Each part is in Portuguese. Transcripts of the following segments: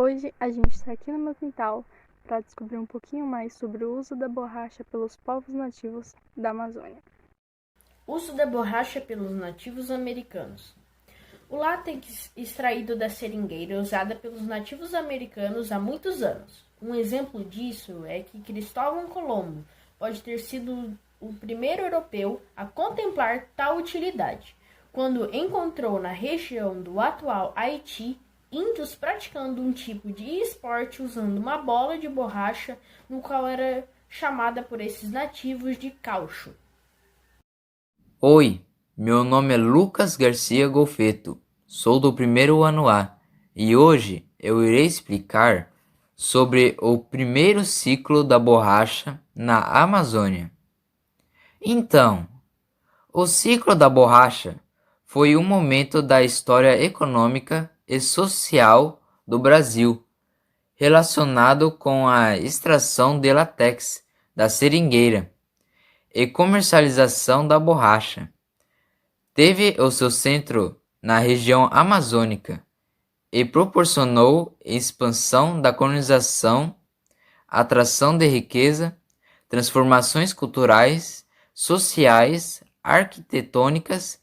Hoje a gente está aqui no meu quintal para descobrir um pouquinho mais sobre o uso da borracha pelos povos nativos da Amazônia. Uso da borracha pelos nativos americanos. O látex extraído da seringueira é usado pelos nativos americanos há muitos anos. Um exemplo disso é que Cristóvão Colombo pode ter sido o primeiro europeu a contemplar tal utilidade, quando encontrou na região do atual Haiti índios praticando um tipo de esporte usando uma bola de borracha, no qual era chamada por esses nativos de caucho. Oi, meu nome é Lucas Garcia Golfeto, sou do primeiro ano A e hoje eu irei explicar sobre o primeiro ciclo da borracha na Amazônia. Então, o ciclo da borracha foi um momento da história econômica e social do Brasil relacionado com a extração de látex da seringueira e comercialização da borracha. Teve o seu centro na região amazônica e proporcionou expansão da colonização, atração de riqueza, transformações culturais, sociais, arquitetônicas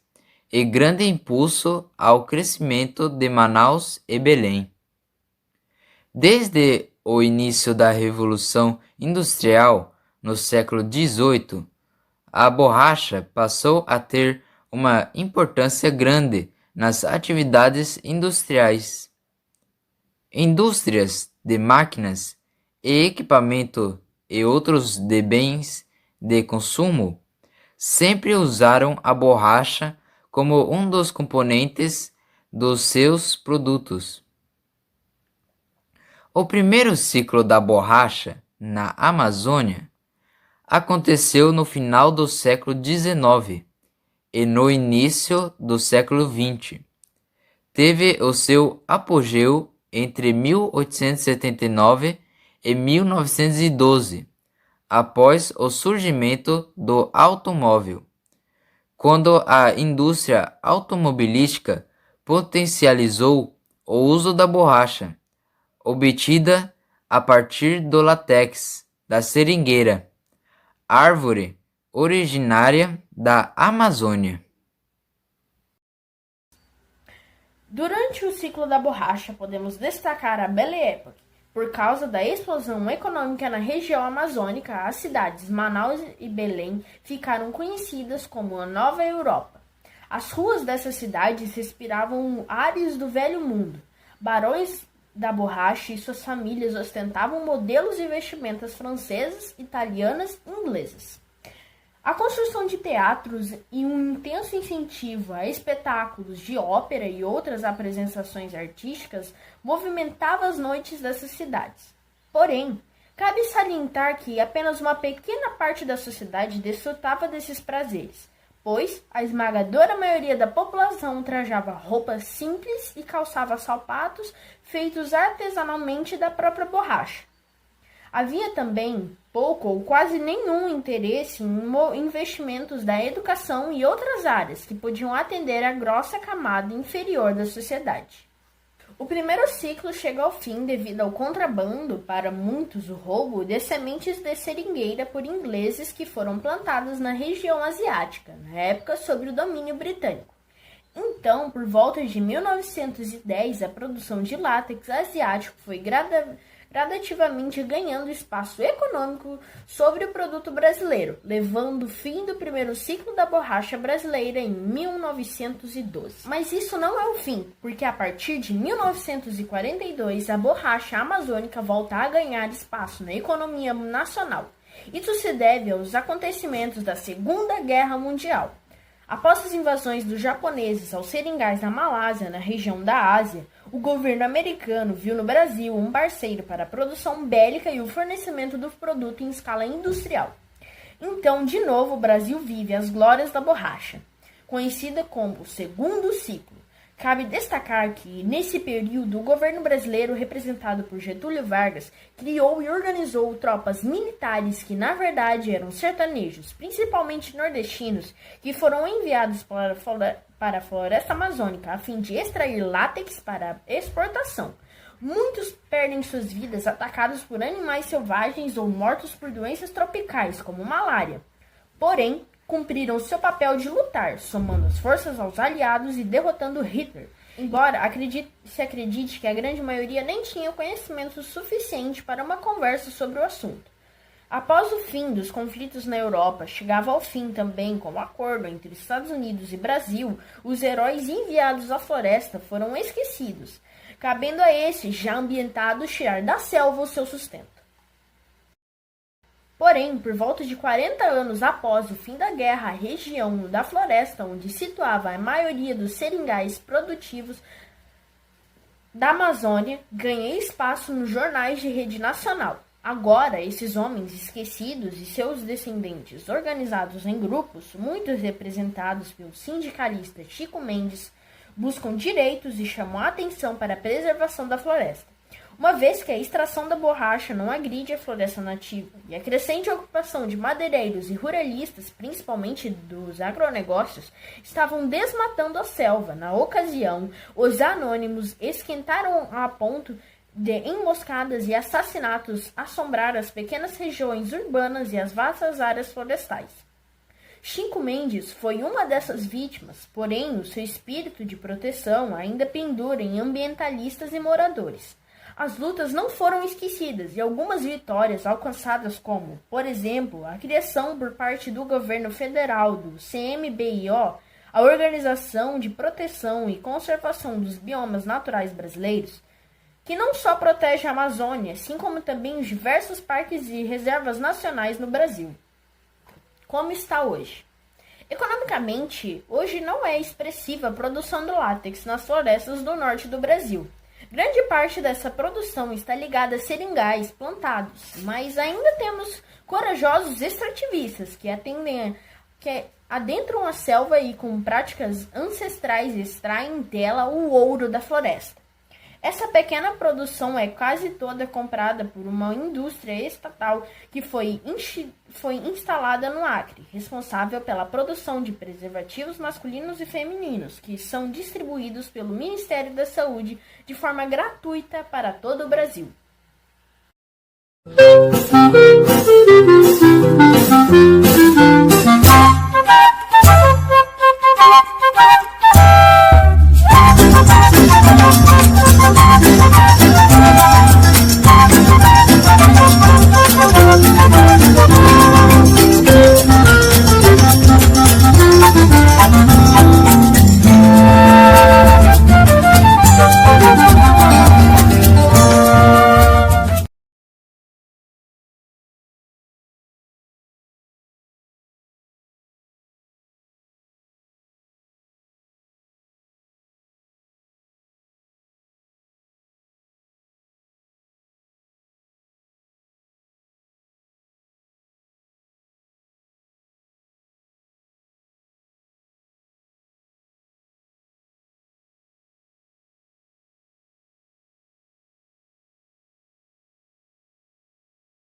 e grande impulso ao crescimento de Manaus e Belém. Desde o início da Revolução Industrial, no século XVIII, a borracha passou a ter uma importância grande nas atividades industriais. Indústrias de máquinas e equipamento e outros de bens de consumo sempre usaram a borracha como um dos componentes dos seus produtos. O primeiro ciclo da borracha na Amazônia aconteceu no final do século XIX e no início do século XX. Teve o seu apogeu entre 1879 e 1912, após o surgimento do automóvel, quando a indústria automobilística potencializou o uso da borracha, obtida a partir do látex da seringueira, árvore originária da Amazônia. Durante o ciclo da borracha, podemos destacar a Belle Époque. Por causa da explosão econômica na região amazônica, as cidades Manaus e Belém ficaram conhecidas como a Nova Europa. As ruas dessas cidades respiravam ares do velho mundo. Barões da borracha e suas famílias ostentavam modelos e vestimentas francesas, italianas e inglesas. A construção de teatros e um intenso incentivo a espetáculos de ópera e outras apresentações artísticas movimentava as noites dessas cidades. Porém, cabe salientar que apenas uma pequena parte da sociedade desfrutava desses prazeres, pois a esmagadora maioria da população trajava roupas simples e calçava sapatos feitos artesanalmente da própria borracha. Havia também pouco ou quase nenhum interesse em investimentos da educação e outras áreas que podiam atender a grossa camada inferior da sociedade. O primeiro ciclo chega ao fim devido ao contrabando, para muitos o roubo, de sementes de seringueira por ingleses que foram plantadas na região asiática, na época sob o domínio britânico. Então, por volta de 1910, a produção de látex asiático foi gradativamente ganhando espaço econômico sobre o produto brasileiro, levando o fim do primeiro ciclo da borracha brasileira em 1912. Mas isso não é o fim, porque a partir de 1942 a borracha amazônica volta a ganhar espaço na economia nacional. Isso se deve aos acontecimentos da Segunda Guerra Mundial. Após as invasões dos japoneses aos seringais na Malásia, na região da Ásia, o governo americano viu no Brasil um parceiro para a produção bélica e o fornecimento do produto em escala industrial. Então, de novo, o Brasil vive as glórias da borracha, conhecida como o segundo ciclo. Cabe destacar que, nesse período, o governo brasileiro, representado por Getúlio Vargas, criou e organizou tropas militares que, na verdade, eram sertanejos, principalmente nordestinos, que foram enviados para a floresta amazônica a fim de extrair látex para exportação. Muitos perdem suas vidas atacados por animais selvagens ou mortos por doenças tropicais, como malária. Porém, cumpriram seu papel de lutar, somando as forças aos aliados e derrotando Hitler. Embora se acredite que a grande maioria nem tinha conhecimento suficiente para uma conversa sobre o assunto. Após o fim dos conflitos na Europa, chegava ao fim também com o acordo entre Estados Unidos e Brasil, os heróis enviados à floresta foram esquecidos, cabendo a esses, já ambientados, tirar da selva o seu sustento. Porém, por volta de 40 anos após o fim da guerra, a região da floresta, onde situava a maioria dos seringais produtivos da Amazônia, ganha espaço nos jornais de rede nacional. Agora, esses homens esquecidos e seus descendentes, organizados em grupos, muitos representados pelo sindicalista Chico Mendes, buscam direitos e chamam a atenção para a preservação da floresta. Uma vez que a extração da borracha não agride a floresta nativa e a crescente ocupação de madeireiros e ruralistas, principalmente dos agronegócios, estavam desmatando a selva. Na ocasião, os anônimos esquentaram a ponto de emboscadas e assassinatos assombrar as pequenas regiões urbanas e as vastas áreas florestais. Chico Mendes foi uma dessas vítimas, porém o seu espírito de proteção ainda pendura em ambientalistas e moradores. As lutas não foram esquecidas e algumas vitórias alcançadas como, por exemplo, a criação por parte do governo federal do CMBio, a Organização de Proteção e Conservação dos Biomas Naturais Brasileiros, que não só protege a Amazônia, assim como também os diversos parques e reservas nacionais no Brasil. Como está hoje? Economicamente, hoje não é expressiva a produção do látex nas florestas do norte do Brasil. Grande parte dessa produção está ligada a seringais plantados, mas ainda temos corajosos extrativistas que adentram a selva e com práticas ancestrais extraem dela o ouro da floresta. Essa pequena produção é quase toda comprada por uma indústria estatal que foi instalada no Acre, responsável pela produção de preservativos masculinos e femininos, que são distribuídos pelo Ministério da Saúde de forma gratuita para todo o Brasil.